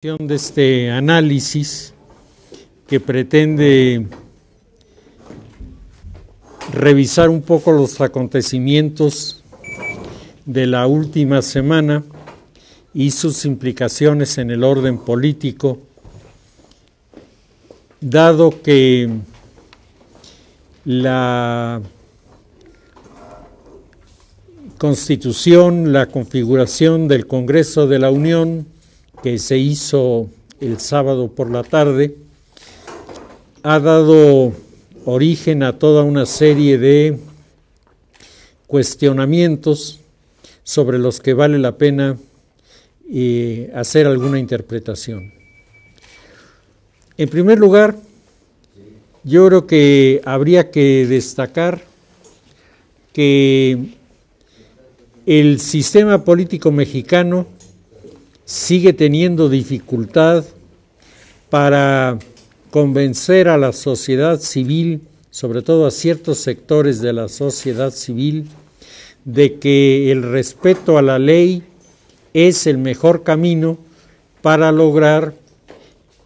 De este análisis que pretende revisar un poco los acontecimientos de la última semana y sus implicaciones en el orden político, dado que la Constitución, la configuración del Congreso de la Unión, que se hizo el sábado por la tarde, ha dado origen a toda una serie de cuestionamientos sobre los que vale la pena hacer alguna interpretación. En primer lugar, yo creo que habría que destacar que el sistema político mexicano sigue teniendo dificultad para convencer a la sociedad civil, sobre todo a ciertos sectores de la sociedad civil, de que el respeto a la ley es el mejor camino para lograr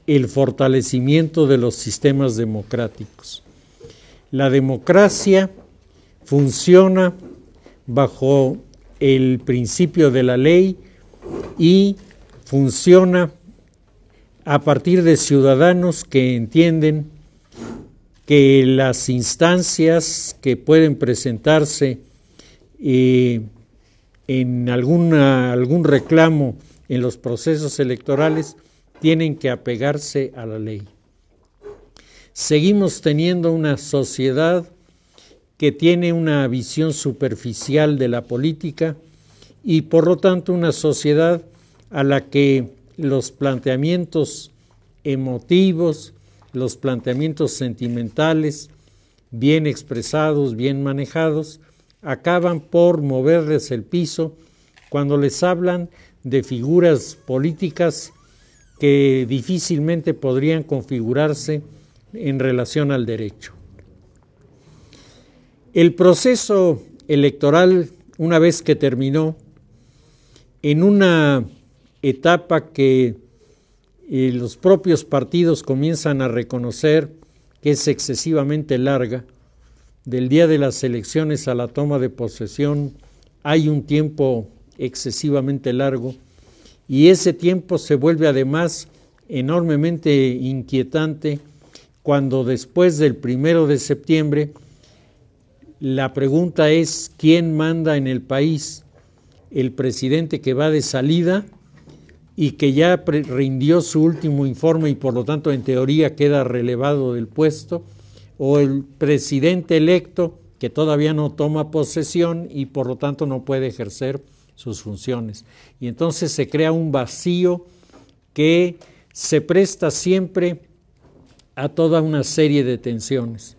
el fortalecimiento de los sistemas democráticos. La democracia funciona bajo el principio de la ley y funciona a partir de ciudadanos que entienden que las instancias que pueden presentarse en algún reclamo en los procesos electorales tienen que apegarse a la ley. Seguimos teniendo una sociedad que tiene una visión superficial de la política y por lo tanto una sociedad a la que los planteamientos emotivos, los planteamientos sentimentales, bien expresados, bien manejados, acaban por moverles el piso cuando les hablan de figuras políticas que difícilmente podrían configurarse en relación al derecho. El proceso electoral, una vez que terminó, en una etapa que los propios partidos comienzan a reconocer que es excesivamente larga, del día de las elecciones a la toma de posesión hay un tiempo excesivamente largo y ese tiempo se vuelve además enormemente inquietante cuando después del 1 de septiembre la pregunta es ¿quién manda en el país? ¿El presidente que va de salida y que ya rindió su último informe y por lo tanto en teoría queda relevado del puesto, o el presidente electo que todavía no toma posesión y por lo tanto no puede ejercer sus funciones? Y entonces se crea un vacío que se presta siempre a toda una serie de tensiones.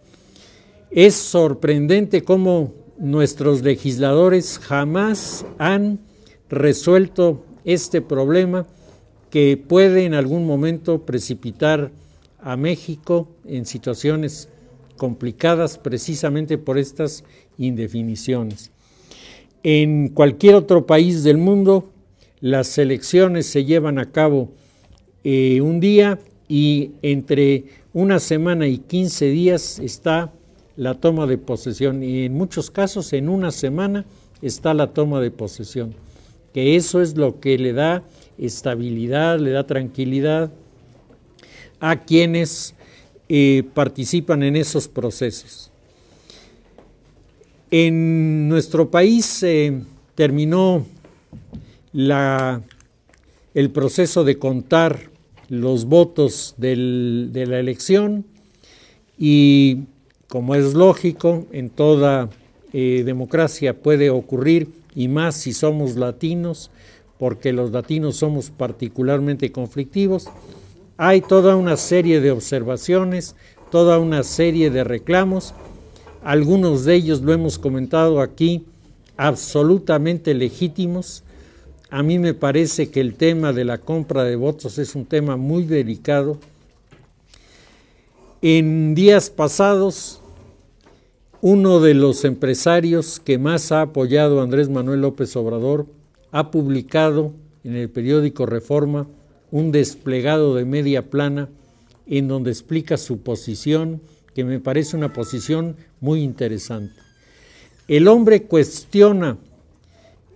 Es sorprendente cómo nuestros legisladores jamás han resuelto este problema que puede en algún momento precipitar a México en situaciones complicadas precisamente por estas indefiniciones. En cualquier otro país del mundo, las elecciones se llevan a cabo un día y entre una semana y 15 días está la toma de posesión y en muchos casos en una semana está la toma de posesión, que eso es lo que le da estabilidad, le da tranquilidad a quienes participan en esos procesos. En nuestro país terminó el proceso de contar los votos de la elección y como es lógico, en toda democracia puede ocurrir, y más si somos latinos, porque los latinos somos particularmente conflictivos, hay toda una serie de observaciones, toda una serie de reclamos, algunos de ellos lo hemos comentado aquí, absolutamente legítimos. A mí me parece que el tema de la compra de votos es un tema muy delicado. En días pasados, uno de los empresarios que más ha apoyado a Andrés Manuel López Obrador ha publicado en el periódico Reforma un desplegado de media plana en donde explica su posición, que me parece una posición muy interesante. El hombre cuestiona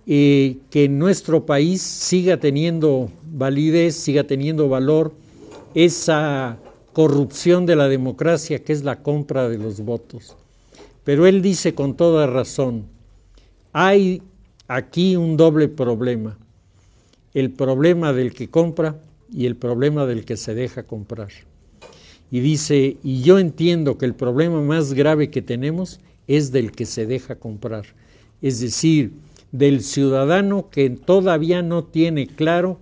que en nuestro país siga teniendo validez, siga teniendo valor esa corrupción de la democracia que es la compra de los votos. Pero él dice con toda razón, hay aquí un doble problema, el problema del que compra y el problema del que se deja comprar. Y dice, y yo entiendo que el problema más grave que tenemos es del que se deja comprar, es decir, del ciudadano que todavía no tiene claro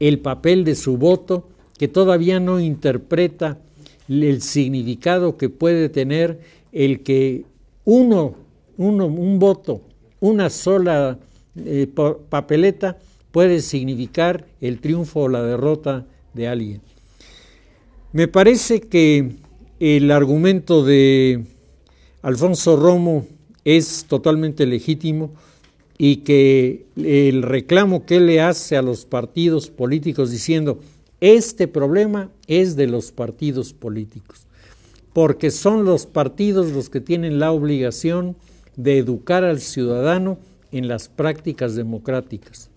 el papel de su voto, que todavía no interpreta el significado que puede tener el que un voto, una sola papeleta puede significar el triunfo o la derrota de alguien. Me parece que el argumento de Alfonso Romo es totalmente legítimo y que el reclamo que él le hace a los partidos políticos diciendo este problema es de los partidos políticos, porque son los partidos los que tienen la obligación de educar al ciudadano en las prácticas democráticas.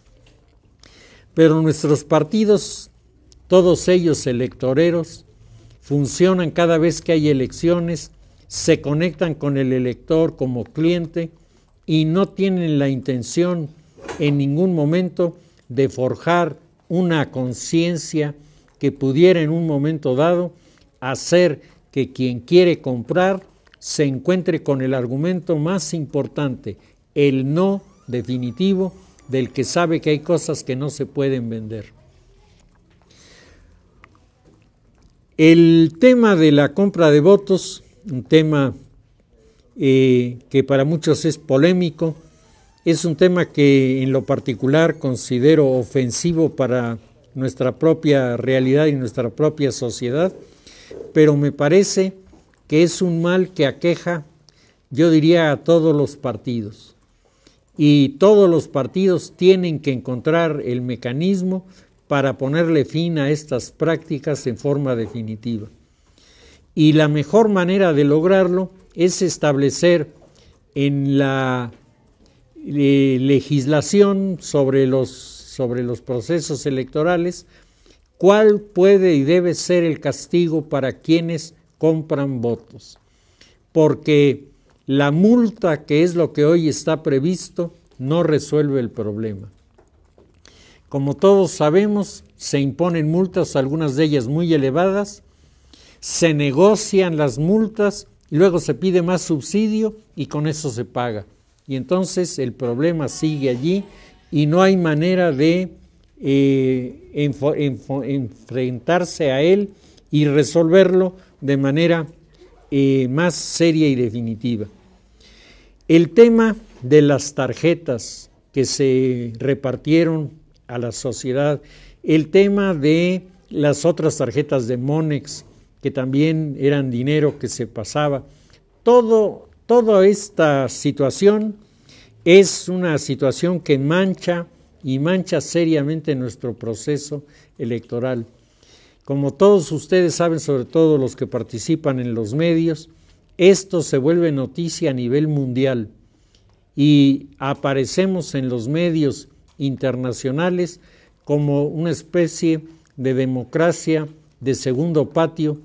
Pero nuestros partidos, todos ellos electoreros, funcionan cada vez que hay elecciones, se conectan con el elector como cliente y no tienen la intención en ningún momento de forjar una conciencia que pudiera en un momento dado hacer que quien quiere comprar se encuentre con el argumento más importante, el no definitivo del que sabe que hay cosas que no se pueden vender. El tema de la compra de votos, un tema que para muchos es polémico, es un tema que en lo particular considero ofensivo para nuestra propia realidad y nuestra propia sociedad, pero me parece que es un mal que aqueja, yo diría, a todos los partidos. Y todos los partidos tienen que encontrar el mecanismo para ponerle fin a estas prácticas en forma definitiva. Y la mejor manera de lograrlo es establecer en la legislación sobre los procesos electorales cuál puede y debe ser el castigo para quienes compran votos. Porque la multa, que es lo que hoy está previsto, no resuelve el problema. Como todos sabemos, se imponen multas, algunas de ellas muy elevadas, se negocian las multas, luego se pide más subsidio y con eso se paga. Y entonces el problema sigue allí y no hay manera de enfrentarse a él y resolverlo de manera más seria y definitiva. El tema de las tarjetas que se repartieron a la sociedad, el tema de las otras tarjetas de Monex, que también eran dinero que se pasaba, toda esta situación es una situación que mancha seriamente nuestro proceso electoral. Como todos ustedes saben, sobre todo los que participan en los medios, esto se vuelve noticia a nivel mundial y aparecemos en los medios internacionales como una especie de democracia de segundo patio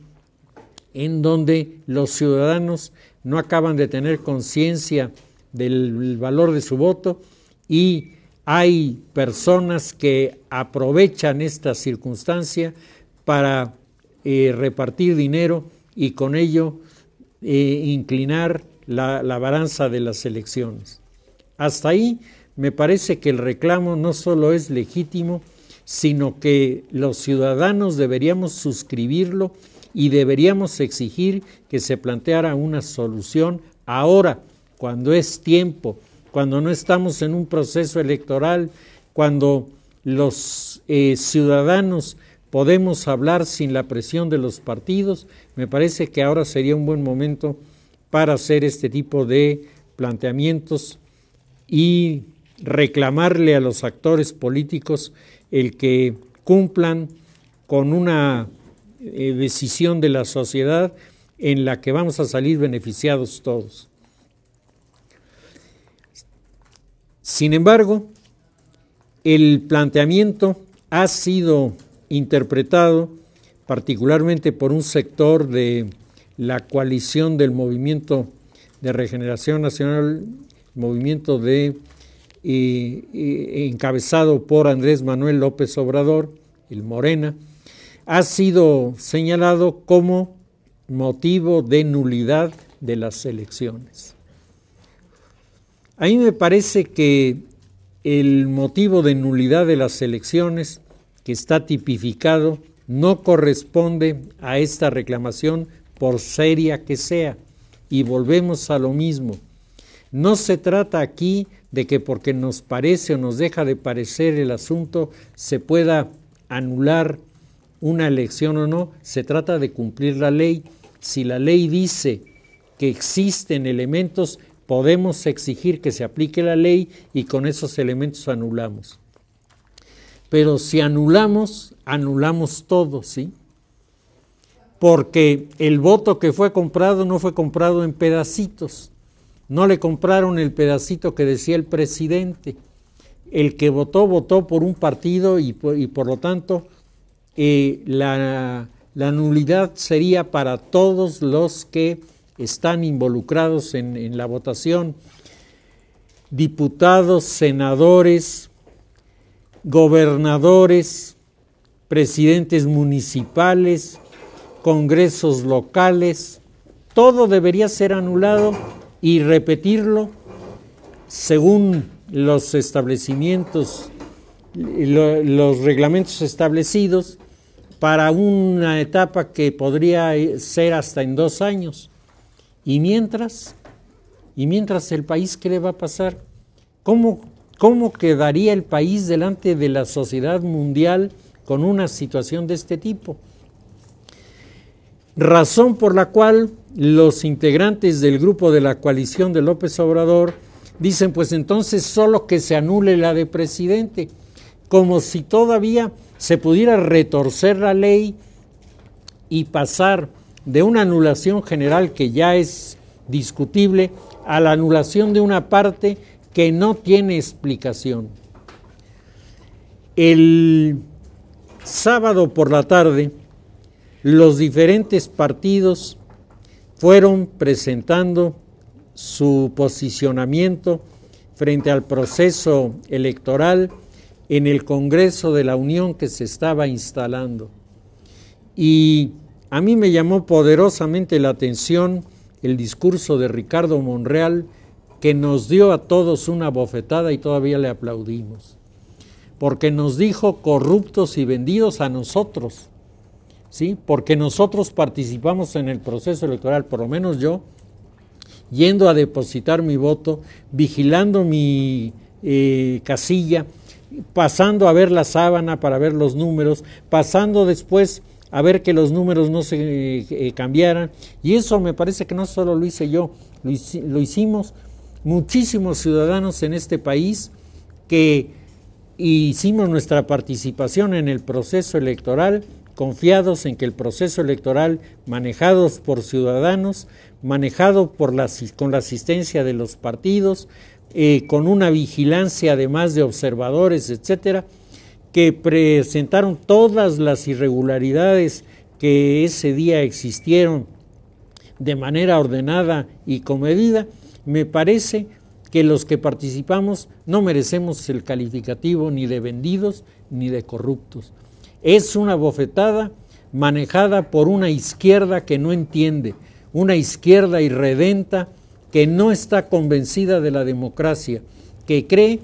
en donde los ciudadanos no acaban de tener conciencia del valor de su voto y hay personas que aprovechan esta circunstancia para repartir dinero y con ello inclinar la balanza de las elecciones. Hasta ahí me parece que el reclamo no solo es legítimo, sino que los ciudadanos deberíamos suscribirlo y deberíamos exigir que se planteara una solución ahora, cuando es tiempo, cuando no estamos en un proceso electoral, cuando los ciudadanos podemos hablar sin la presión de los partidos. Me parece que ahora sería un buen momento para hacer este tipo de planteamientos y reclamarle a los actores políticos el que cumplan con una decisión de la sociedad en la que vamos a salir beneficiados todos. Sin embargo, el planteamiento ha sido interpretado particularmente por un sector de la coalición del Movimiento de Regeneración Nacional, movimiento encabezado por Andrés Manuel López Obrador, el Morena, ha sido señalado como motivo de nulidad de las elecciones. A mí me parece que el motivo de nulidad de las elecciones que está tipificado no corresponde a esta reclamación por seria que sea, y volvemos a lo mismo. No se trata aquí de que porque nos parece o nos deja de parecer el asunto se pueda anular una elección o no, se trata de cumplir la ley. Si la ley dice que existen elementos, podemos exigir que se aplique la ley y con esos elementos anulamos. Pero si anulamos, anulamos todo, ¿sí? Porque el voto que fue comprado no fue comprado en pedacitos. No le compraron el pedacito que decía el presidente. El que votó, votó por un partido y por lo tanto la nulidad sería para todos los que están involucrados en la votación. Diputados, senadores, gobernadores, presidentes municipales, congresos locales, todo debería ser anulado y repetirlo según los establecimientos, los reglamentos establecidos para una etapa que podría ser hasta en 2 años. Y mientras el país, ¿qué le va a pasar? ¿Cómo quedaría el país delante de la sociedad mundial con una situación de este tipo? Razón por la cual los integrantes del grupo de la coalición de López Obrador dicen, pues entonces solo que se anule la de presidente, como si todavía se pudiera retorcer la ley y pasar de una anulación general que ya es discutible a la anulación de una parte que no tiene explicación. El sábado por la tarde, los diferentes partidos fueron presentando su posicionamiento frente al proceso electoral en el Congreso de la Unión que se estaba instalando. Y a mí me llamó poderosamente la atención el discurso de Ricardo Monreal, que nos dio a todos una bofetada y todavía le aplaudimos, porque nos dijo corruptos y vendidos a nosotros, ¿sí? Porque nosotros participamos en el proceso electoral, por lo menos yo, yendo a depositar mi voto, vigilando mi casilla, pasando a ver la sábana para ver los números, pasando después a ver que los números no se cambiaran, y eso me parece que no solo lo hice yo, lo hicimos muchísimos ciudadanos en este país que hicimos nuestra participación en el proceso electoral, confiados en que el proceso electoral, manejados por ciudadanos, manejado con la asistencia de los partidos, con una vigilancia además de observadores, etcétera, que presentaron todas las irregularidades que ese día existieron de manera ordenada y comedida. Me parece que los que participamos no merecemos el calificativo ni de vendidos ni de corruptos. Es una bofetada manejada por una izquierda que no entiende, una izquierda irredenta que no está convencida de la democracia, que cree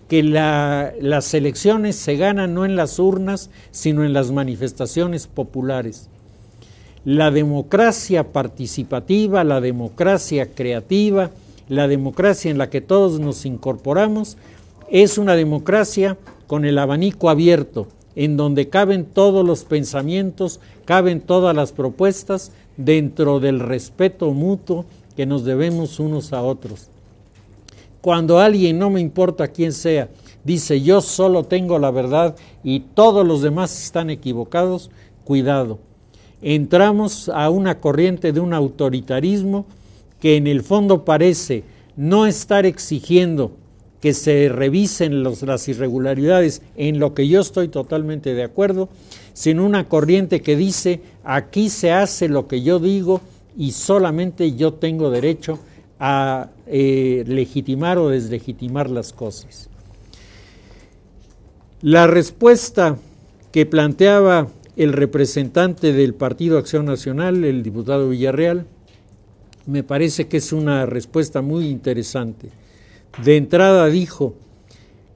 que las elecciones se ganan no en las urnas, sino en las manifestaciones populares. La democracia participativa, la democracia creativa, la democracia en la que todos nos incorporamos, es una democracia con el abanico abierto, en donde caben todos los pensamientos, caben todas las propuestas, dentro del respeto mutuo que nos debemos unos a otros. Cuando alguien, no me importa quién sea, dice yo solo tengo la verdad y todos los demás están equivocados, cuidado. Entramos a una corriente de un autoritarismo que en el fondo parece no estar exigiendo que se revisen las irregularidades, en lo que yo estoy totalmente de acuerdo, sino una corriente que dice aquí se hace lo que yo digo y solamente yo tengo derecho a legitimar o deslegitimar las cosas. La respuesta que planteaba el representante del Partido Acción Nacional, el diputado Villarreal, me parece que es una respuesta muy interesante. De entrada dijo,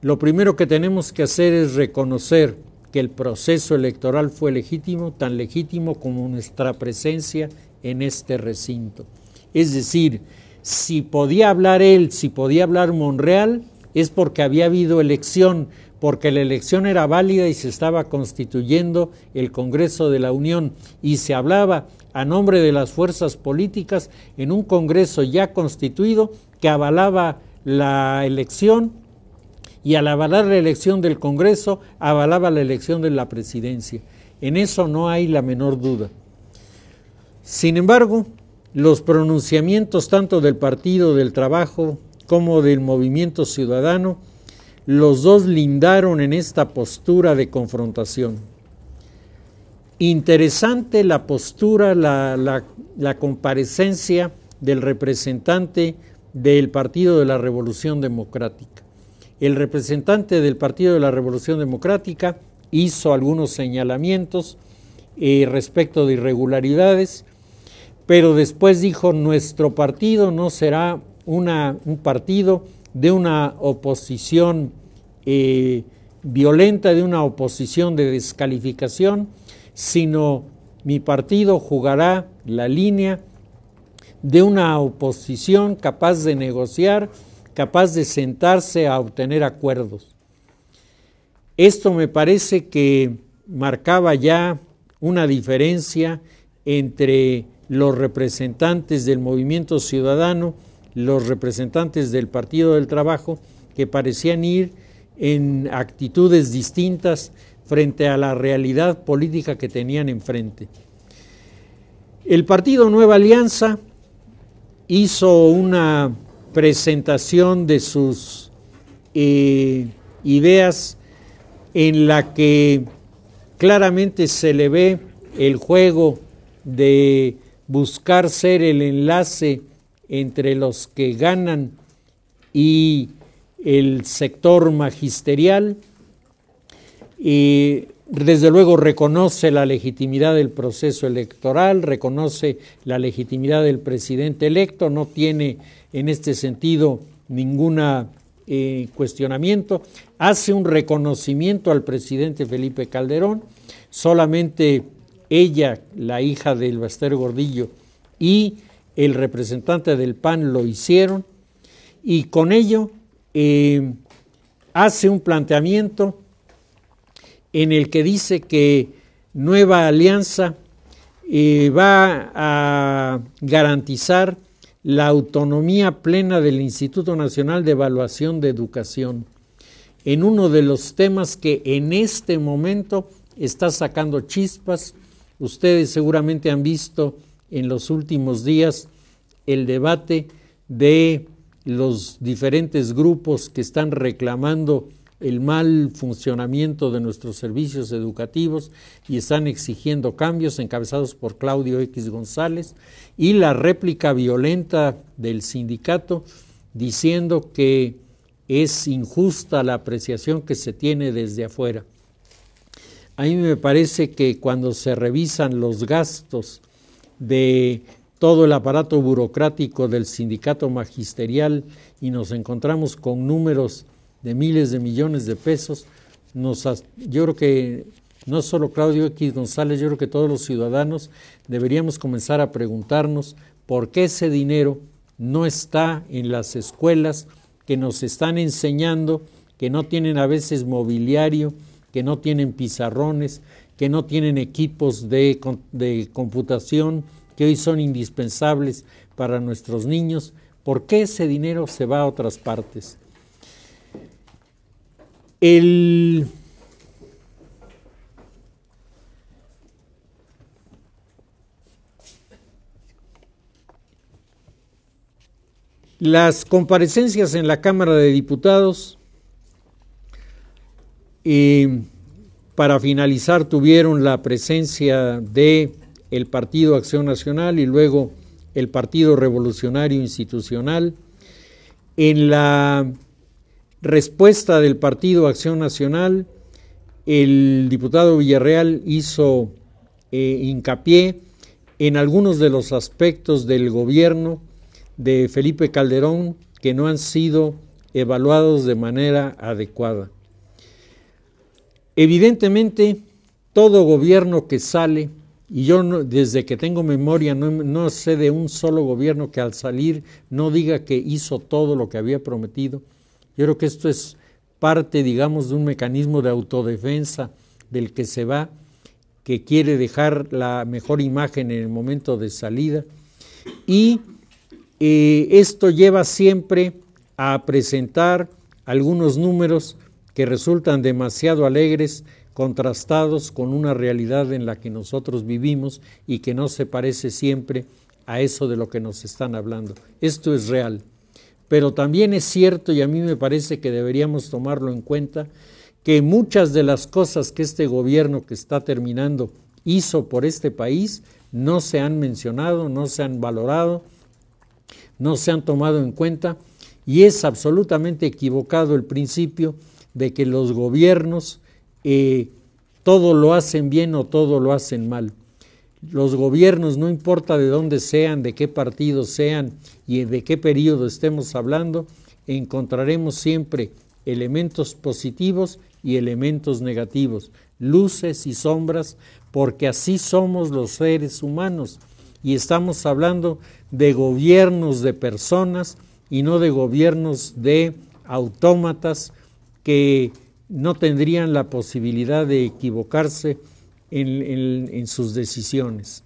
lo primero que tenemos que hacer es reconocer que el proceso electoral fue legítimo, tan legítimo como nuestra presencia en este recinto. Es decir, si podía hablar él, si podía hablar Monreal, es porque había habido elección, porque la elección era válida y se estaba constituyendo el Congreso de la Unión y se hablaba a nombre de las fuerzas políticas en un Congreso ya constituido que avalaba la elección y al avalar la elección del Congreso avalaba la elección de la presidencia. En eso no hay la menor duda. Sin embargo, los pronunciamientos tanto del Partido del Trabajo como del Movimiento Ciudadano, los dos lindaron en esta postura de confrontación. Interesante la postura, la comparecencia del representante del Partido de la Revolución Democrática. El representante del Partido de la Revolución Democrática hizo algunos señalamientos respecto de irregularidades, pero después dijo, nuestro partido no será un partido de una oposición violenta, de una oposición de descalificación, sino mi partido jugará la línea de una oposición capaz de negociar, capaz de sentarse a obtener acuerdos. Esto me parece que marcaba ya una diferencia entre los representantes del Movimiento Ciudadano, los representantes del Partido del Trabajo, que parecían ir en actitudes distintas frente a la realidad política que tenían enfrente. El Partido Nueva Alianza hizo una presentación de sus ideas en la que claramente se le ve el juego de buscar ser el enlace entre los que ganan y el sector magisterial, y desde luego reconoce la legitimidad del proceso electoral, reconoce la legitimidad del presidente electo, no tiene en este sentido ningún cuestionamiento, hace un reconocimiento al presidente Felipe Calderón, solamente ella, la hija del Baster Gordillo, y el representante del PAN lo hicieron, y con ello hace un planteamiento en el que dice que Nueva Alianza va a garantizar la autonomía plena del Instituto Nacional de Evaluación de Educación, en uno de los temas que en este momento está sacando chispas. Ustedes seguramente han visto en los últimos días el debate de los diferentes grupos que están reclamando el mal funcionamiento de nuestros servicios educativos y están exigiendo cambios, encabezados por Claudio X González, y la réplica violenta del sindicato diciendo que es injusta la apreciación que se tiene desde afuera. A mí me parece que cuando se revisan los gastos de todo el aparato burocrático del sindicato magisterial y nos encontramos con números de miles de millones de pesos, yo creo que no solo Claudio X González, yo creo que todos los ciudadanos deberíamos comenzar a preguntarnos por qué ese dinero no está en las escuelas que nos están enseñando, que no tienen a veces mobiliario, que no tienen pizarrones, que no tienen equipos de computación, que hoy son indispensables para nuestros niños. ¿Por qué ese dinero se va a otras partes? Las comparecencias en la Cámara de Diputados, para finalizar, tuvieron la presencia de el Partido Acción Nacional y luego el Partido Revolucionario Institucional. En la respuesta del Partido Acción Nacional, el diputado Villarreal hizo hincapié en algunos de los aspectos del gobierno de Felipe Calderón que no han sido evaluados de manera adecuada. Evidentemente, todo gobierno que sale, y yo desde que tengo memoria no sé de un solo gobierno que al salir no diga que hizo todo lo que había prometido. Yo creo que esto es parte, digamos, de un mecanismo de autodefensa del que se va, que quiere dejar la mejor imagen en el momento de salida, y esto lleva siempre a presentar algunos números que resultan demasiado alegres, contrastados con una realidad en la que nosotros vivimos y que no se parece siempre a eso de lo que nos están hablando. Esto es real, pero también es cierto, y a mí me parece que deberíamos tomarlo en cuenta, que muchas de las cosas que este gobierno que está terminando hizo por este país no se han mencionado, no se han valorado, no se han tomado en cuenta, y es absolutamente equivocado el principio de que los gobiernos todo lo hacen bien o todo lo hacen mal. Los gobiernos, no importa de dónde sean, de qué partido sean y de qué periodo estemos hablando, encontraremos siempre elementos positivos y elementos negativos, luces y sombras, porque así somos los seres humanos, y estamos hablando de gobiernos de personas y no de gobiernos de autómatas que no tendrían la posibilidad de equivocarse en sus decisiones.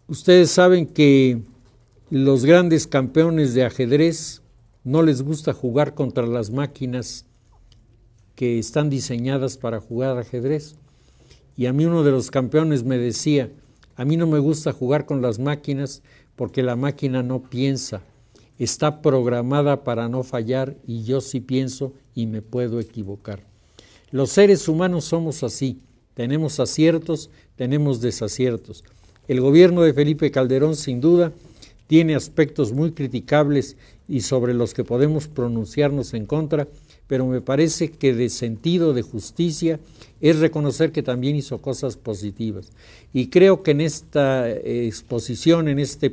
Ustedes saben que los grandes campeones de ajedrez no les gusta jugar contra las máquinas que están diseñadas para jugar ajedrez. Y a mí uno de los campeones me decía, a mí no me gusta jugar con las máquinas porque la máquina no piensa, está programada para no fallar y yo sí pienso y me puedo equivocar. Los seres humanos somos así, tenemos aciertos, tenemos desaciertos. El gobierno de Felipe Calderón sin duda tiene aspectos muy criticables y sobre los que podemos pronunciarnos en contra, pero me parece que de sentido de justicia es reconocer que también hizo cosas positivas. Y creo que en esta exposición, en este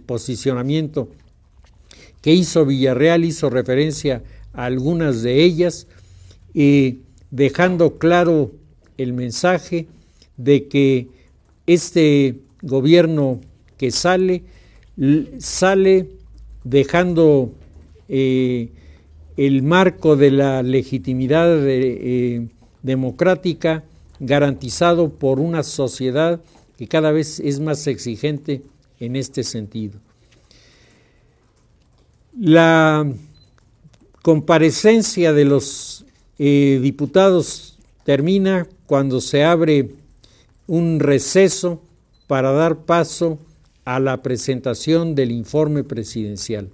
posicionamiento que hizo Villarreal, hizo referencia a algunas de ellas, dejando claro el mensaje de que este gobierno que sale dejando el marco de la legitimidad democrática garantizado por una sociedad que cada vez es más exigente en este sentido. La comparecencia de los diputados termina cuando se abre un receso para dar paso a la presentación del informe presidencial.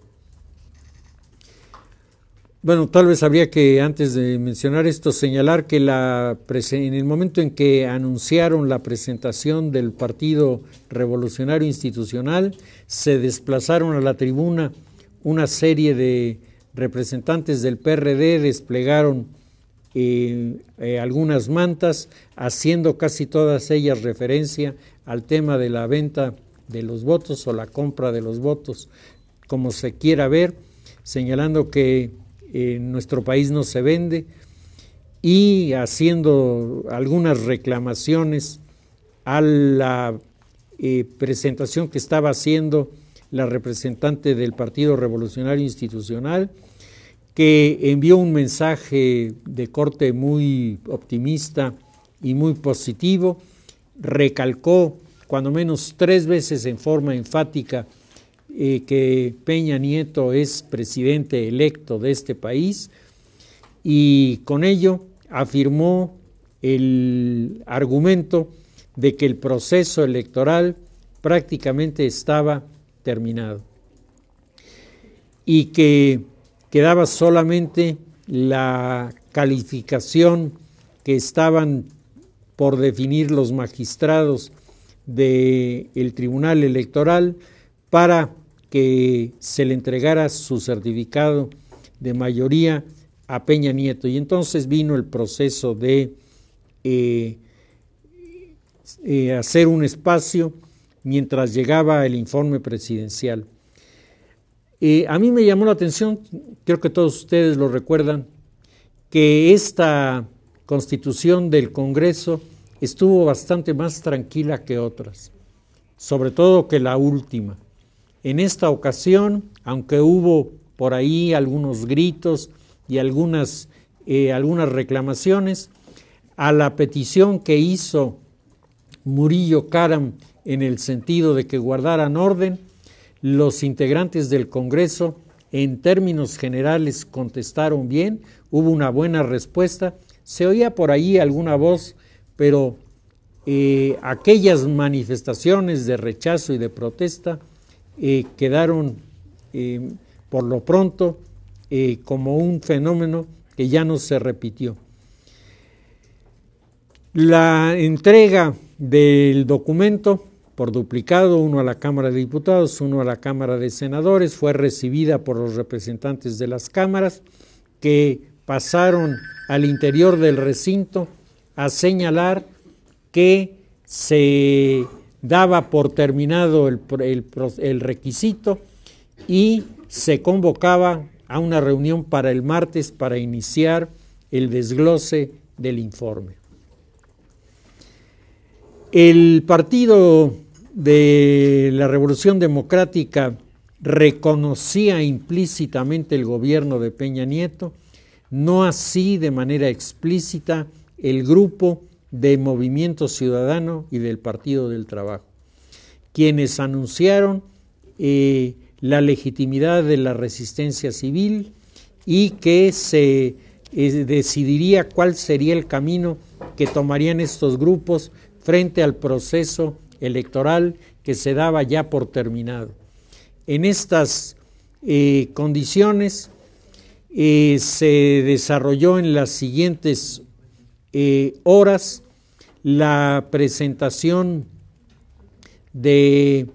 Bueno, tal vez habría que, antes de mencionar esto, señalar que en el momento en que anunciaron la presentación del Partido Revolucionario Institucional, se desplazaron a la tribuna una serie de representantes del PRD, desplegaron algunas mantas, haciendo casi todas ellas referencia al tema de la venta de los votos o la compra de los votos, como se quiera ver, señalando que en nuestro país no se vende, y haciendo algunas reclamaciones a la presentación que estaba haciendo la representante del Partido Revolucionario Institucional, que envió un mensaje de corte muy optimista y muy positivo, recalcó cuando menos 3 veces en forma enfática que Peña Nieto es presidente electo de este país, y con ello afirmó el argumento de que el proceso electoral prácticamente estaba terminado y que quedaba solamente la calificación que estaban por definir los magistrados del Tribunal Electoral para que se le entregara su certificado de mayoría a Peña Nieto. Y entonces vino el proceso de hacer un espacio mientras llegaba el informe presidencial. A mí me llamó la atención, creo que todos ustedes lo recuerdan, que esta constitución del Congreso estuvo bastante más tranquila que otras, sobre todo que la última. En esta ocasión, aunque hubo por ahí algunos gritos y algunas reclamaciones, a la petición que hizo Murillo Karam en el sentido de que guardaran orden, los integrantes del Congreso en términos generales contestaron bien, hubo una buena respuesta, se oía por ahí alguna voz, pero aquellas manifestaciones de rechazo y de protesta quedaron por lo pronto como un fenómeno que ya no se repitió. La entrega del documento por duplicado, uno a la Cámara de Diputados, uno a la Cámara de Senadores, fue recibida por los representantes de las cámaras, que pasaron al interior del recinto a señalar que se daba por terminado el requisito y se convocaba a una reunión para el martes para iniciar el desglose del informe. El Partido de la Revolución Democrática reconocía implícitamente el gobierno de Peña Nieto, no así de manera explícita el grupo de Movimiento Ciudadano y del Partido del Trabajo, quienes anunciaron la legitimidad de la resistencia civil y que se decidiría cuál sería el camino que tomarían estos grupos frente al proceso electoral que se daba ya por terminado. En estas condiciones se desarrolló en las siguientes horas la presentación de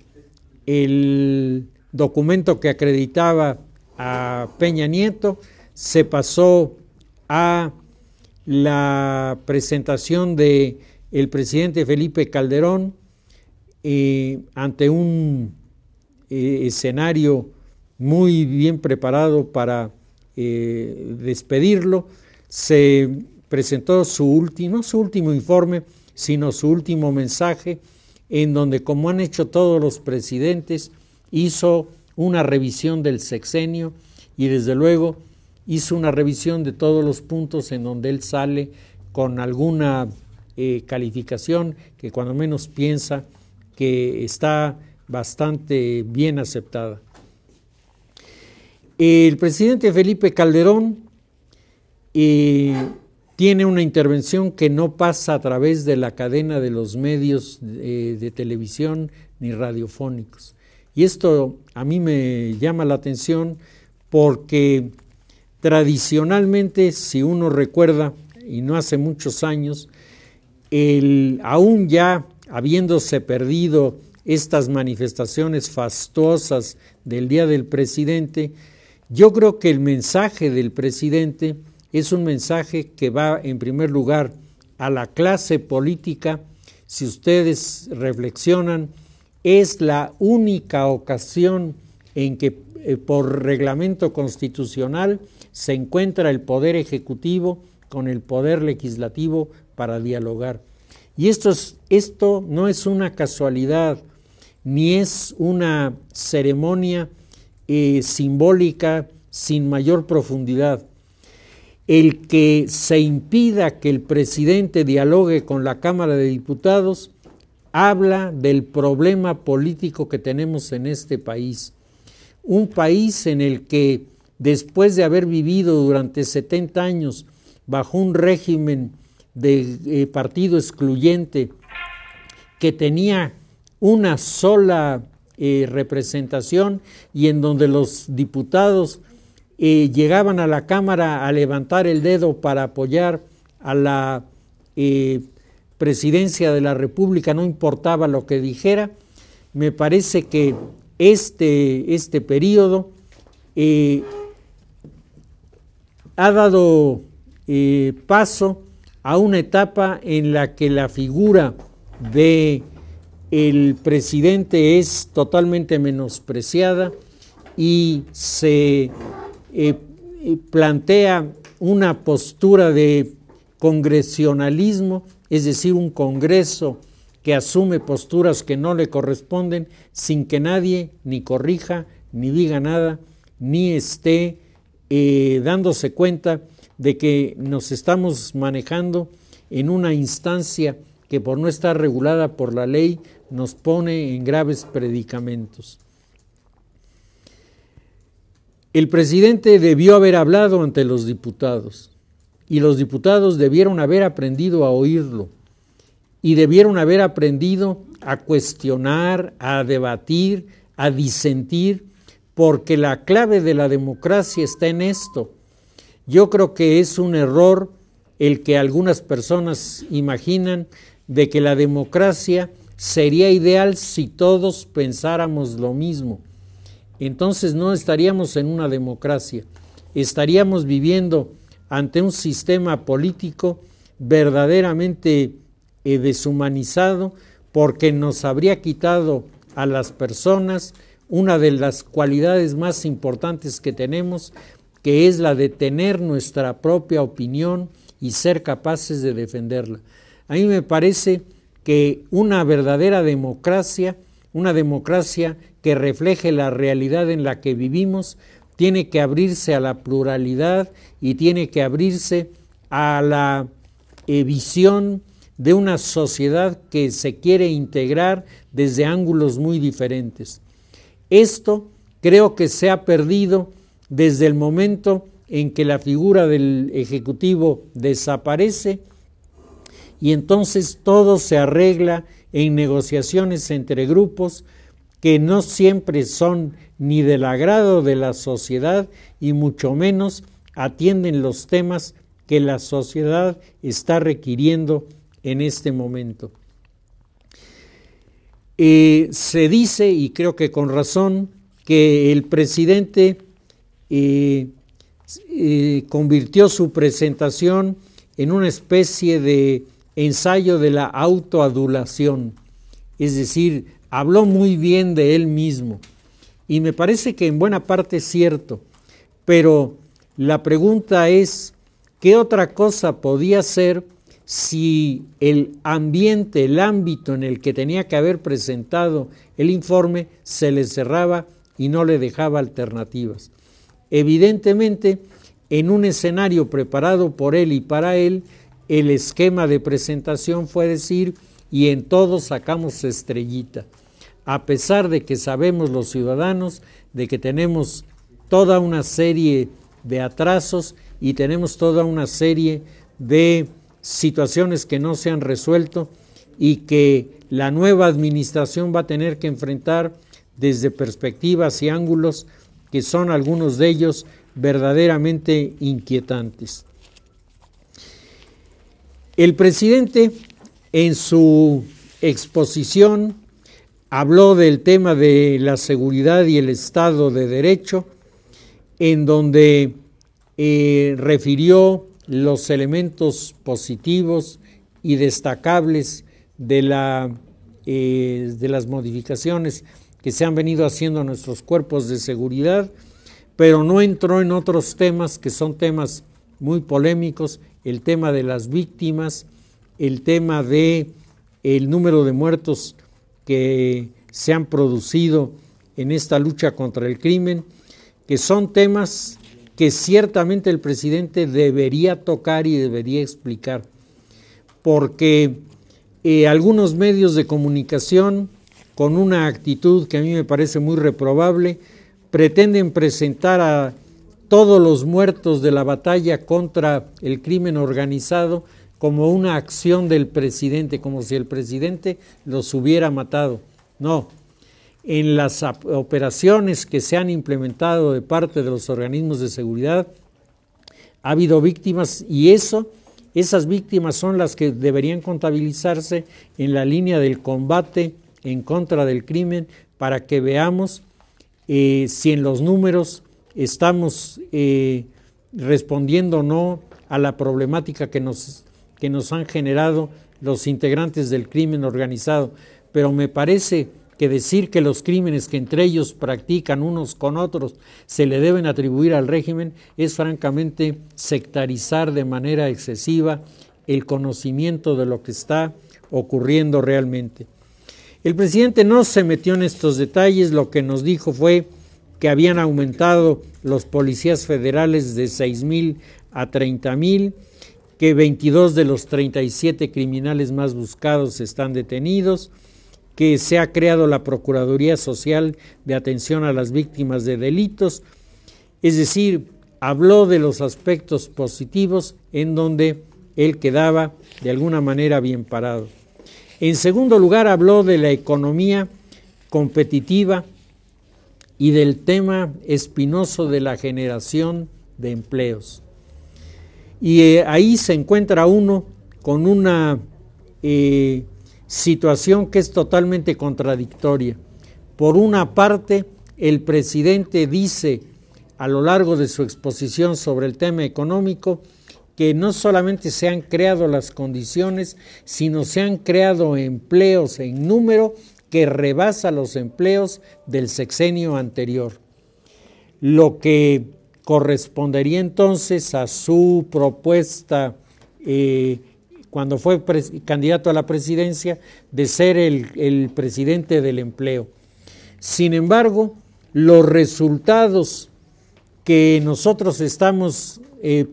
el documento que acreditaba a Peña Nieto, se pasó a la presentación de el presidente Felipe Calderón ante un escenario muy bien preparado para despedirlo. Se presentó su último informe, sino su último mensaje, en donde, como han hecho todos los presidentes, hizo una revisión del sexenio y desde luego hizo una revisión de todos los puntos en donde él sale con alguna calificación que cuando menos piensa que está bastante bien aceptada. El presidente Felipe Calderón tiene una intervención que no pasa a través de la cadena de los medios de televisión ni radiofónicos. Y esto a mí me llama la atención porque tradicionalmente, si uno recuerda, y no hace muchos años, aún ya habiéndose perdido estas manifestaciones fastuosas del Día del Presidente, yo creo que el mensaje del presidente es un mensaje que va en primer lugar a la clase política. Si ustedes reflexionan, es la única ocasión en que por reglamento constitucional se encuentra el Poder Ejecutivo con el Poder Legislativo para dialogar. Y esto no es una casualidad, ni es una ceremonia simbólica sin mayor profundidad. El que se impida que el presidente dialogue con la Cámara de Diputados habla del problema político que tenemos en este país. un país en el que después de haber vivido durante 70 años bajo un régimen de partido excluyente que tenía una sola representación y en donde los diputados llegaban a la Cámara a levantar el dedo para apoyar a la presidencia de la República, no importaba lo que dijera. Me parece que este periodo ha dado paso a una etapa en la que la figura de el presidente es totalmente menospreciada y se plantea una postura de congresionalismo, es decir, un Congreso que asume posturas que no le corresponden sin que nadie ni corrija, ni diga nada, ni esté dándose cuenta de que nos estamos manejando en una instancia que por no estar regulada por la ley nos pone en graves predicamentos. El presidente debió haber hablado ante los diputados y los diputados debieron haber aprendido a oírlo y debieron haber aprendido a cuestionar, a debatir, a disentir, porque la clave de la democracia está en esto. Yo creo que es un error el que algunas personas imaginan de que la democracia sería ideal si todos pensáramos lo mismo. Entonces no estaríamos en una democracia, estaríamos viviendo ante un sistema político verdaderamente deshumanizado, porque nos habría quitado a las personas una de las cualidades más importantes que tenemos, que es la de tener nuestra propia opinión y ser capaces de defenderla. A mí me parece que una verdadera democracia, una democracia que refleje la realidad en la que vivimos, tiene que abrirse a la pluralidad y tiene que abrirse a la visión de una sociedad que se quiere integrar desde ángulos muy diferentes. Esto creo que se ha perdido desde el momento en que la figura del Ejecutivo desaparece y entonces todo se arregla en negociaciones entre grupos que no siempre son ni del agrado de la sociedad y mucho menos atienden los temas que la sociedad está requiriendo en este momento. Se dice, y creo que con razón, que el presidente convirtió su presentación en una especie de ensayo de la autoadulación, es decir, habló muy bien de él mismo, y me parece que en buena parte es cierto, pero la pregunta es, ¿qué otra cosa podía ser si el ambiente, el ámbito en el que tenía que haber presentado el informe se le cerraba y no le dejaba alternativas? Evidentemente, en un escenario preparado por él y para él, el esquema de presentación fue decir, y en todo sacamos estrellita, a pesar de que sabemos los ciudadanos de que tenemos toda una serie de atrasos y tenemos toda una serie de situaciones que no se han resuelto y que la nueva administración va a tener que enfrentar desde perspectivas y ángulos que son algunos de ellos verdaderamente inquietantes. El presidente en su exposición habló del tema de la seguridad y el Estado de Derecho, en donde refirió los elementos positivos y destacables de las modificaciones que se han venido haciendo a nuestros cuerpos de seguridad, pero no entró en otros temas que son temas muy polémicos, el tema de las víctimas, el tema de el número de muertos que se han producido en esta lucha contra el crimen, que son temas que ciertamente el presidente debería tocar y debería explicar, porque algunos medios de comunicación, con una actitud que a mí me parece muy reprobable, pretenden presentar a todos los muertos de la batalla contra el crimen organizado como una acción del presidente, como si el presidente los hubiera matado. No, en las operaciones que se han implementado de parte de los organismos de seguridad ha habido víctimas y esas víctimas son las que deberían contabilizarse en la línea del combate en contra del crimen para que veamos si en los números estamos respondiendo o no a la problemática que nos han generado los integrantes del crimen organizado. Pero me parece que decir que los crímenes que entre ellos practican unos con otros se le deben atribuir al régimen es francamente sectarizar de manera excesiva el conocimiento de lo que está ocurriendo realmente. El presidente no se metió en estos detalles, lo que nos dijo fue que habían aumentado los policías federales de 6,000 a 30,000, que 22 de los 37 criminales más buscados están detenidos, que se ha creado la Procuraduría Social de Atención a las Víctimas de Delitos, es decir, habló de los aspectos positivos en donde él quedaba de alguna manera bien parado. En segundo lugar, habló de la economía competitiva y del tema espinoso de la generación de empleos. Y ahí se encuentra uno con una situación que es totalmente contradictoria. Por una parte, el presidente dice a lo largo de su exposición sobre el tema económico que no solamente se han creado las condiciones, sino se han creado empleos en número que rebasa los empleos del sexenio anterior, lo que correspondería entonces a su propuesta cuando fue candidato a la presidencia de ser el presidente del empleo. Sin embargo, los resultados que nosotros estamos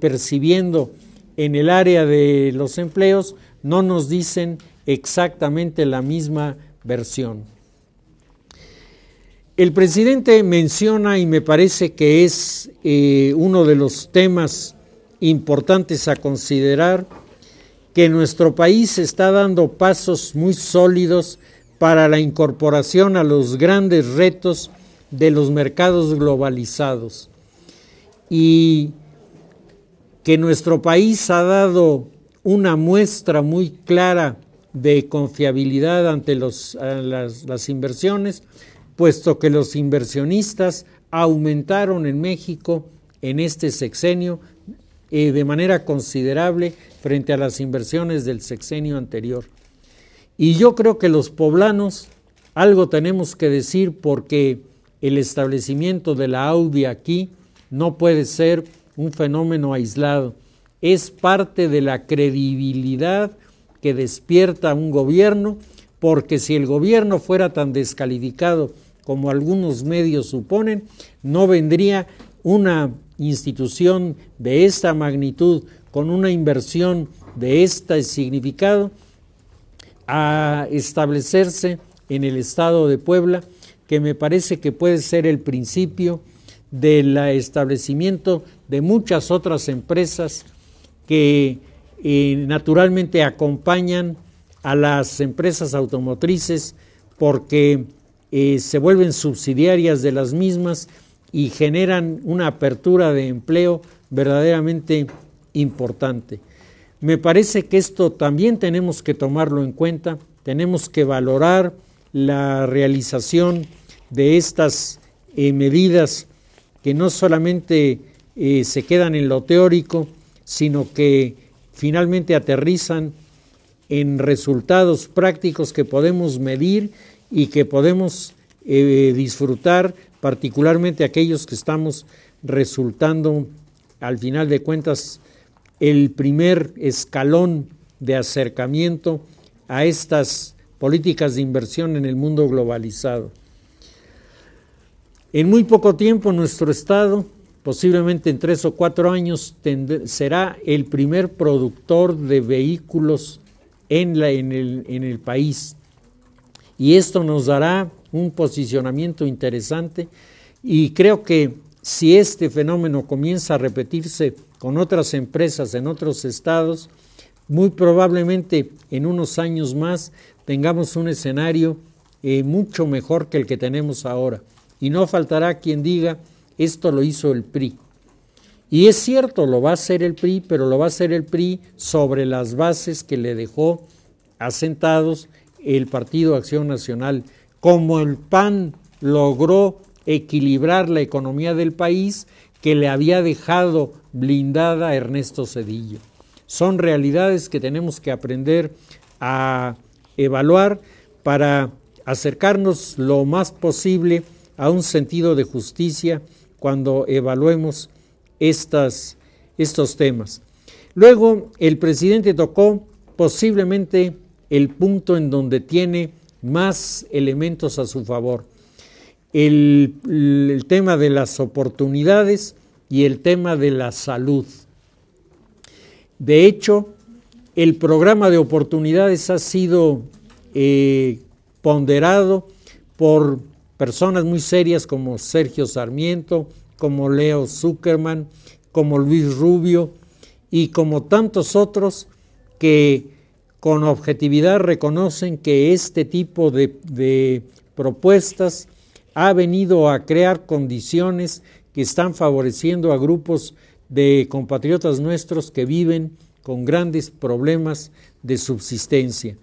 percibiendo en el área de los empleos no nos dicen exactamente la misma versión. El presidente menciona, y me parece que es uno de los temas importantes a considerar, que nuestro país está dando pasos muy sólidos para la incorporación a los grandes retos de los mercados globalizados y que nuestro país ha dado una muestra muy clara de confiabilidad ante las inversiones, puesto que los inversionistas aumentaron en México en este sexenio de manera considerable frente a las inversiones del sexenio anterior. Y yo creo que los poblanos algo tenemos que decir, porque el establecimiento de la AUDI aquí no puede ser un fenómeno aislado, es parte de la credibilidad que despierta un gobierno, porque si el gobierno fuera tan descalificado como algunos medios suponen, no vendría una institución de esta magnitud, con una inversión de este significado, a establecerse en el estado de Puebla, que me parece que puede ser el principio del establecimiento de muchas otras empresas que naturalmente acompañan a las empresas automotrices, porque se vuelven subsidiarias de las mismas y generan una apertura de empleo verdaderamente importante. Me parece que esto también tenemos que tomarlo en cuenta, tenemos que valorar la realización de estas medidas que no solamente se quedan en lo teórico, sino que finalmente aterrizan en resultados prácticos que podemos medir y que podemos disfrutar, particularmente aquellos que estamos resultando, al final de cuentas, el primer escalón de acercamiento a estas políticas de inversión en el mundo globalizado. En muy poco tiempo nuestro estado, posiblemente en 3 o 4 años, será el primer productor de vehículos en el país, y esto nos dará un posicionamiento interesante Y creo que si este fenómeno comienza a repetirse con otras empresas en otros estados, muy probablemente en unos años más tengamos un escenario mucho mejor que el que tenemos ahora. Y no faltará quien diga, esto lo hizo el PRI. Y es cierto, lo va a hacer el PRI, pero lo va a hacer el PRI sobre las bases que le dejó asentados el Partido Acción Nacional. Como el PAN logró equilibrar la economía del país que le había dejado blindada a Ernesto Zedillo. Son realidades que tenemos que aprender a evaluar para acercarnos lo más posible a un sentido de justicia cuando evaluemos estos temas. Luego, el presidente tocó posiblemente el punto en donde tiene más elementos a su favor. El tema de las oportunidades y el tema de la salud. De hecho, el programa de oportunidades ha sido ponderado por personas muy serias como Sergio Sarmiento, como Leo Zuckerman, como Luis Rubio y como tantos otros que con objetividad reconocen que este tipo de propuestas ha venido a crear condiciones que están favoreciendo a grupos de compatriotas nuestros que viven con grandes problemas de subsistencia.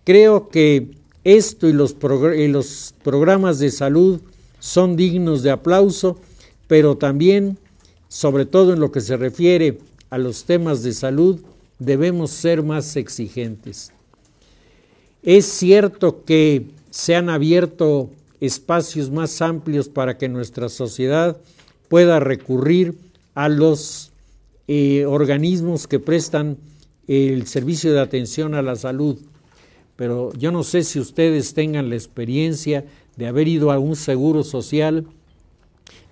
Creo que esto y los programas de salud son dignos de aplauso, pero también, sobre todo en lo que se refiere a los temas de salud, debemos ser más exigentes. Es cierto que se han abierto espacios más amplios para que nuestra sociedad pueda recurrir a los organismos que prestan el servicio de atención a la salud. Pero yo no sé si ustedes tengan la experiencia de haber ido a un seguro social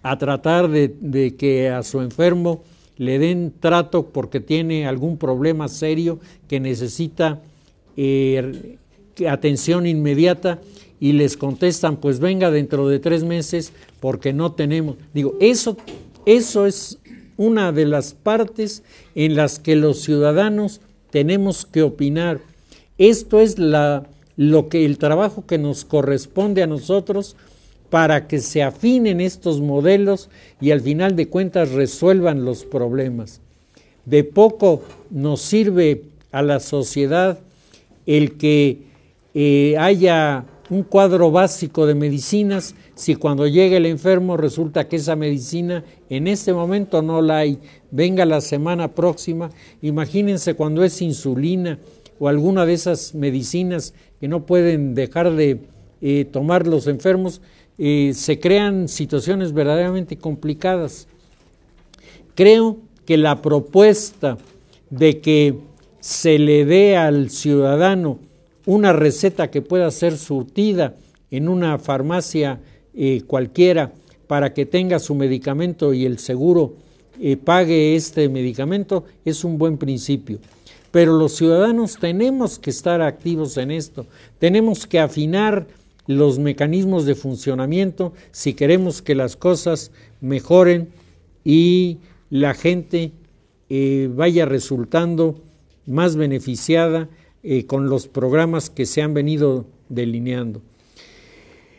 a tratar de que a su enfermo le den trato porque tiene algún problema serio que necesita atención inmediata y les contestan, pues venga dentro de 3 meses porque no tenemos. Digo, eso es una de las partes en las que los ciudadanos tenemos que opinar. Esto es el trabajo que nos corresponde a nosotros para que se afinen estos modelos y al final de cuentas resuelvan los problemas. De poco nos sirve a la sociedad el que haya un cuadro básico de medicinas si cuando llega el enfermo resulta que esa medicina en este momento no la hay, venga la semana próxima. Imagínense cuando es insulina o alguna de esas medicinas que no pueden dejar de tomar los enfermos, se crean situaciones verdaderamente complicadas. Creo que la propuesta de que se le dé al ciudadano una receta que pueda ser surtida en una farmacia cualquiera para que tenga su medicamento y el seguro pague este medicamento es un buen principio. Pero los ciudadanos tenemos que estar activos en esto, tenemos que afinar los mecanismos de funcionamiento si queremos que las cosas mejoren y la gente vaya resultando más beneficiada con los programas que se han venido delineando.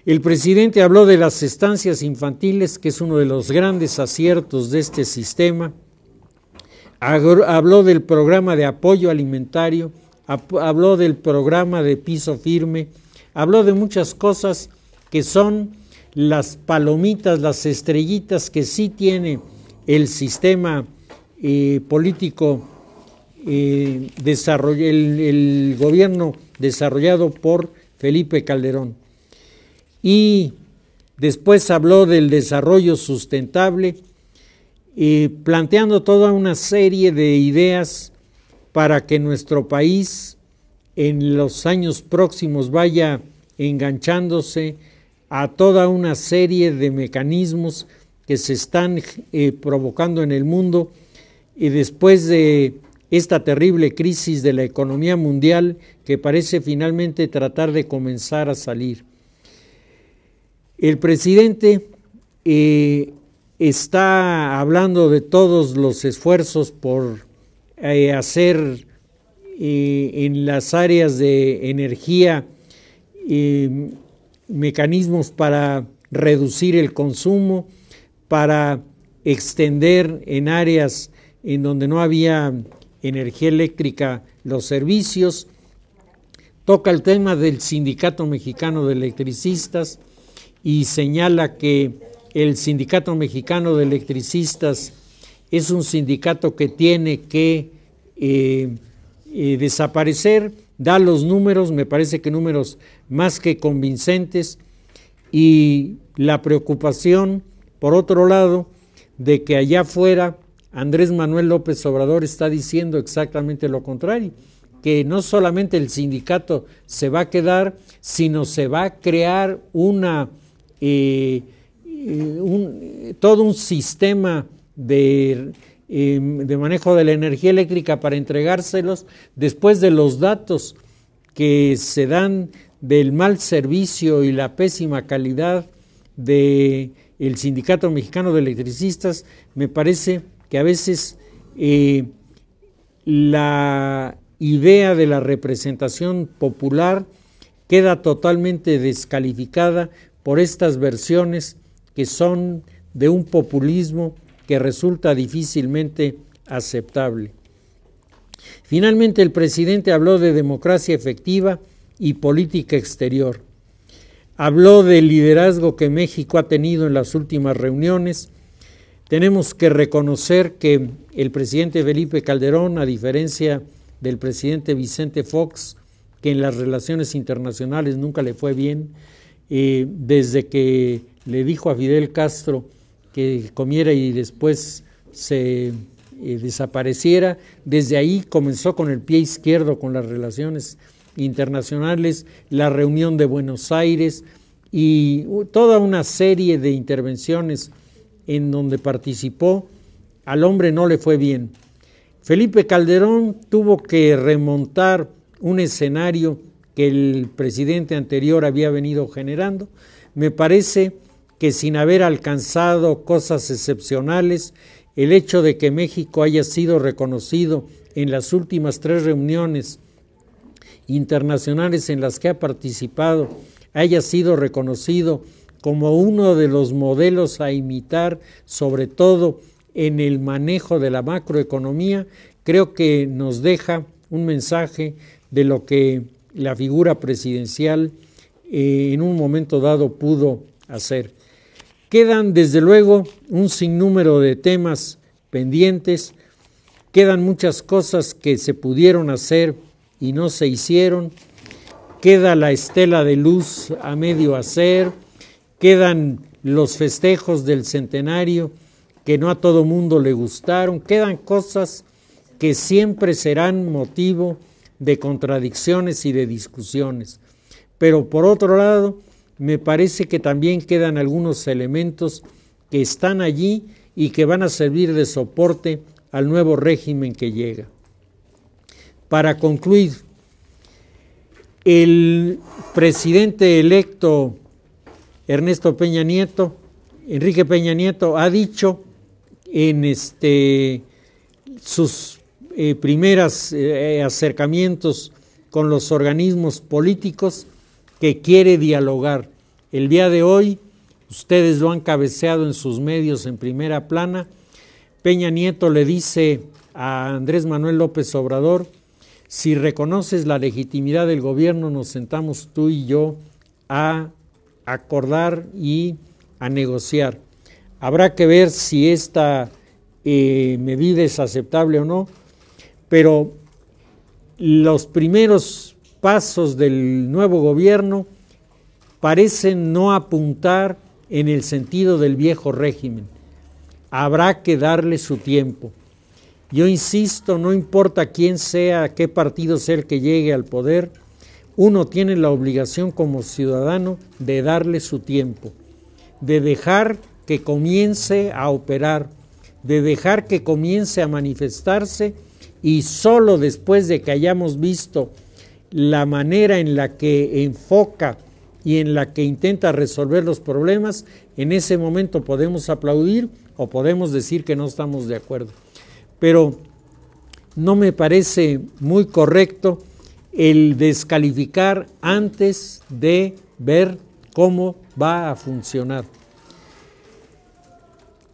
El presidente habló de las estancias infantiles, que es uno de los grandes aciertos de este sistema. Habló del programa de apoyo alimentario, habló del programa de piso firme, habló de muchas cosas que son las palomitas, las estrellitas que sí tiene el sistema político, el gobierno desarrollado por Felipe Calderón. Y después habló del desarrollo sustentable, planteando toda una serie de ideas para que nuestro país en los años próximos vaya enganchándose a toda una serie de mecanismos que se están provocando en el mundo y después de esta terrible crisis de la economía mundial que parece finalmente tratar de comenzar a salir. El presidente está hablando de todos los esfuerzos por hacer en las áreas de energía mecanismos para reducir el consumo, para extender en áreas en donde no había energía eléctrica los servicios. Toca el tema del Sindicato Mexicano de Electricistas y señala que el Sindicato Mexicano de Electricistas es un sindicato que tiene que desaparecer. Da los números, me parece que números más que convincentes, y la preocupación, por otro lado, de que allá afuera Andrés Manuel López Obrador está diciendo exactamente lo contrario, que no solamente el sindicato se va a quedar, sino se va a crear todo un sistema de manejo de la energía eléctrica para entregárselos después de los datos que se dan del mal servicio y la pésima calidad del Sindicato Mexicano de Electricistas. Me parece que a veces la idea de la representación popular queda totalmente descalificada por estas versiones que son de un populismo que resulta difícilmente aceptable. Finalmente, el presidente habló de democracia efectiva y política exterior. Habló del liderazgo que México ha tenido en las últimas reuniones. Tenemos que reconocer que el presidente Felipe Calderón, a diferencia del presidente Vicente Fox, que en las relaciones internacionales nunca le fue bien, desde que le dijo a Fidel Castro que comiera y después se desapareciera, desde ahí comenzó con el pie izquierdo con las relaciones internacionales, la reunión de Buenos Aires y toda una serie de intervenciones en donde participó. Al hombre no le fue bien. Felipe Calderón tuvo que remontar un escenario que el presidente anterior había venido generando. Me parece que sin haber alcanzado cosas excepcionales, el hecho de que México haya sido reconocido en las últimas 3 reuniones internacionales en las que ha participado, haya sido reconocido como uno de los modelos a imitar, sobre todo en el manejo de la macroeconomía, creo que nos deja un mensaje de lo que la figura presidencial en un momento dado pudo hacer. Quedan desde luego un sinnúmero de temas pendientes, quedan muchas cosas que se pudieron hacer y no se hicieron, queda la estela de luz a medio hacer, quedan los festejos del centenario que no a todo mundo le gustaron, quedan cosas que siempre serán motivo de contradicciones y de discusiones. Pero por otro lado, me parece que también quedan algunos elementos que están allí y que van a servir de soporte al nuevo régimen que llega. Para concluir, el presidente electo Enrique Peña Nieto, ha dicho en sus primeros acercamientos con los organismos políticos que quiere dialogar. El día de hoy, ustedes lo han cabeceado en sus medios en primera plana, Peña Nieto le dice a Andrés Manuel López Obrador: si reconoces la legitimidad del gobierno, nos sentamos tú y yo a acordar y a negociar. Habrá que ver si esta medida es aceptable o no, pero los primeros pasos del nuevo gobierno parecen no apuntar en el sentido del viejo régimen. Habrá que darle su tiempo. Yo insisto, no importa quién sea, qué partido sea el que llegue al poder, uno tiene la obligación como ciudadano de darle su tiempo, de dejar que comience a operar, de dejar que comience a manifestarse, y solo después de que hayamos visto la manera en la que enfoca y en la que intenta resolver los problemas, en ese momento podemos aplaudir o podemos decir que no estamos de acuerdo. Pero no me parece muy correcto el descalificar antes de ver cómo va a funcionar.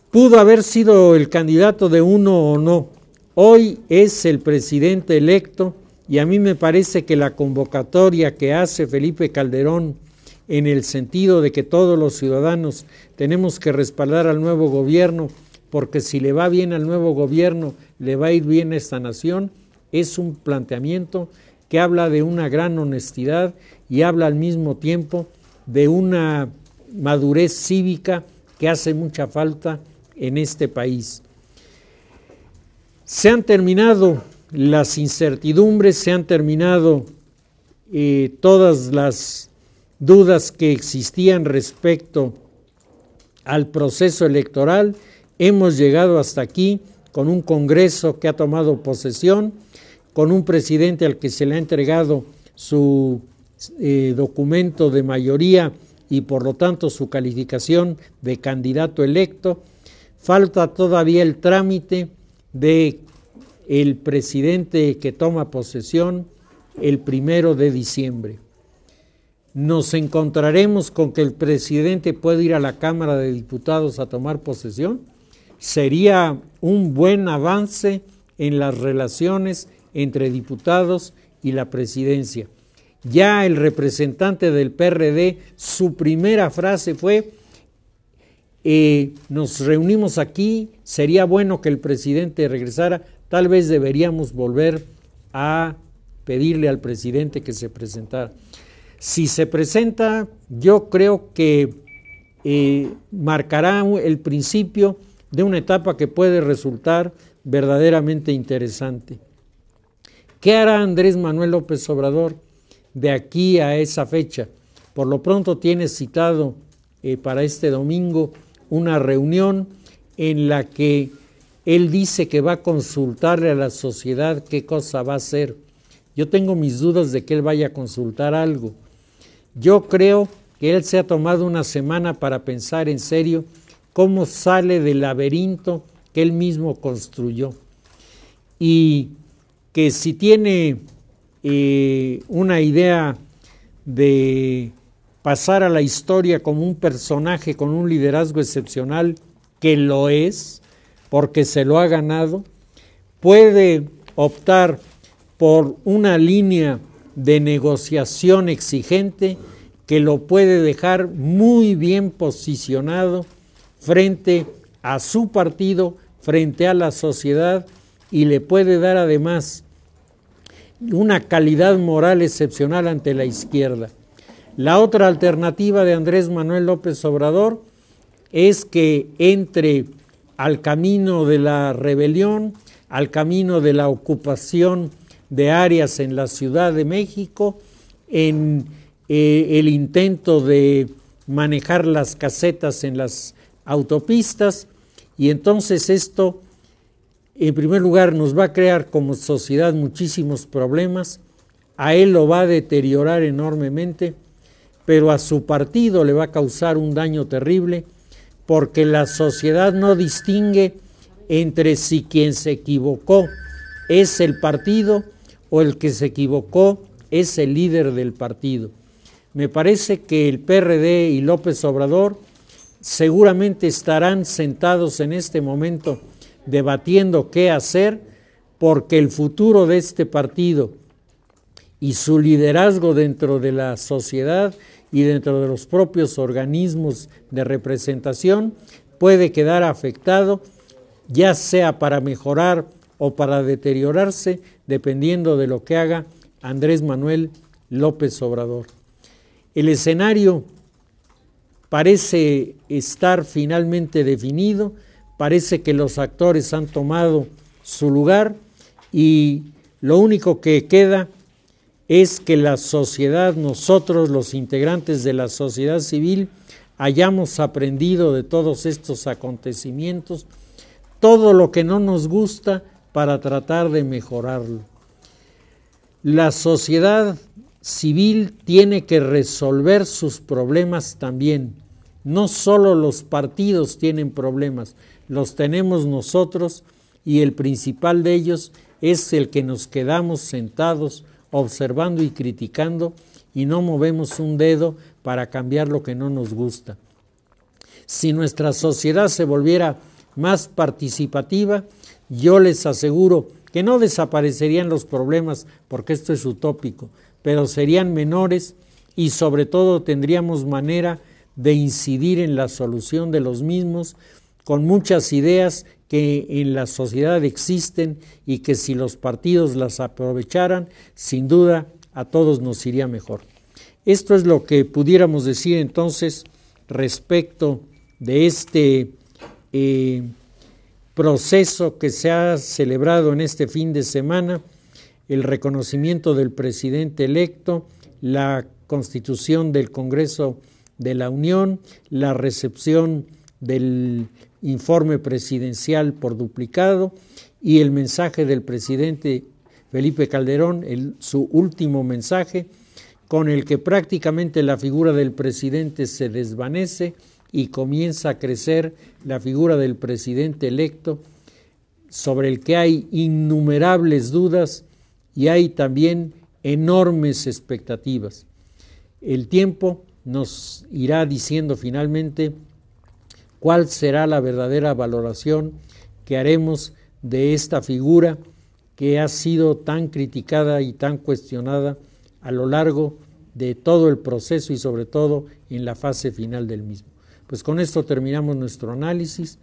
Pudo haber sido el candidato de uno o no. Hoy es el presidente electo y a mí me parece que la convocatoria que hace Felipe Calderón en el sentido de que todos los ciudadanos tenemos que respaldar al nuevo gobierno, porque si le va bien al nuevo gobierno, le va a ir bien a esta nación, es un planteamiento que habla de una gran honestidad y habla al mismo tiempo de una madurez cívica que hace mucha falta en este país. Se han terminado las incertidumbres, se han terminado todas las dudas que existían respecto al proceso electoral. Hemos llegado hasta aquí con un Congreso que ha tomado posesión, con un presidente al que se le ha entregado su documento de mayoría y por lo tanto su calificación de candidato electo. Falta todavía el trámite de el presidente que toma posesión el 1 de diciembre. ¿Nos encontraremos con que el presidente puede ir a la Cámara de Diputados a tomar posesión? Sería un buen avance en las relaciones entre diputados y la presidencia. Ya el representante del PRD, su primera frase fue: nos reunimos aquí, sería bueno que el presidente regresara, tal vez deberíamos volver a pedirle al presidente que se presentara. Si se presenta, yo creo que marcará el principio de una etapa que puede resultar verdaderamente interesante. ¿Qué hará Andrés Manuel López Obrador de aquí a esa fecha? Por lo pronto tiene citado para este domingo una reunión en la que él dice que va a consultarle a la sociedad qué cosa va a hacer. Yo tengo mis dudas de que él vaya a consultar algo. Yo creo que él se ha tomado una semana para pensar en serio cómo sale del laberinto que él mismo construyó. Y que si tiene una idea de pasar a la historia como un personaje con un liderazgo excepcional, que lo es, porque se lo ha ganado, puede optar por una línea de negociación exigente que lo puede dejar muy bien posicionado frente a su partido, frente a la sociedad, y le puede dar además una calidad moral excepcional ante la izquierda. La otra alternativa de Andrés Manuel López Obrador es que entre al camino de la rebelión, al camino de la ocupación de áreas en la Ciudad de México, en el intento de manejar las casetas en las autopistas, y entonces esto, en primer lugar, nos va a crear como sociedad muchísimos problemas, a él lo va a deteriorar enormemente, pero a su partido le va a causar un daño terrible, porque la sociedad no distingue entre si quien se equivocó es el partido o el que se equivocó es el líder del partido. Me parece que el PRD y López Obrador seguramente estarán sentados en este momento debatiendo qué hacer, porque el futuro de este partido y su liderazgo dentro de la sociedad y dentro de los propios organismos de representación puede quedar afectado, ya sea para mejorar o para deteriorarse, dependiendo de lo que haga Andrés Manuel López Obrador. El escenario parece estar finalmente definido, parece que los actores han tomado su lugar y lo único que queda es que la sociedad, nosotros los integrantes de la sociedad civil, hayamos aprendido de todos estos acontecimientos todo lo que no nos gusta para tratar de mejorarlo. La sociedad civil tiene que resolver sus problemas también. No solo los partidos tienen problemas, los tenemos nosotros, y el principal de ellos es el que nos quedamos sentados observando y criticando y no movemos un dedo para cambiar lo que no nos gusta. Si nuestra sociedad se volviera más participativa, yo les aseguro que no desaparecerían los problemas, porque esto es utópico, pero serían menores y sobre todo tendríamos manera de incidir en la solución de los mismos con muchas ideas que en la sociedad existen y que si los partidos las aprovecharan, sin duda a todos nos iría mejor. Esto es lo que pudiéramos decir entonces respecto de este proceso que se ha celebrado en este fin de semana, el reconocimiento del presidente electo, la constitución del Congreso de la Unión, la recepción del informe presidencial por duplicado y el mensaje del presidente Felipe Calderón, su último mensaje, con el que prácticamente la figura del presidente se desvanece y comienza a crecer la figura del presidente electo, sobre el que hay innumerables dudas y hay también enormes expectativas. El tiempo nos irá diciendo finalmente cuál será la verdadera valoración que haremos de esta figura que ha sido tan criticada y tan cuestionada a lo largo de todo el proceso y sobre todo en la fase final del mismo. Pues con esto terminamos nuestro análisis.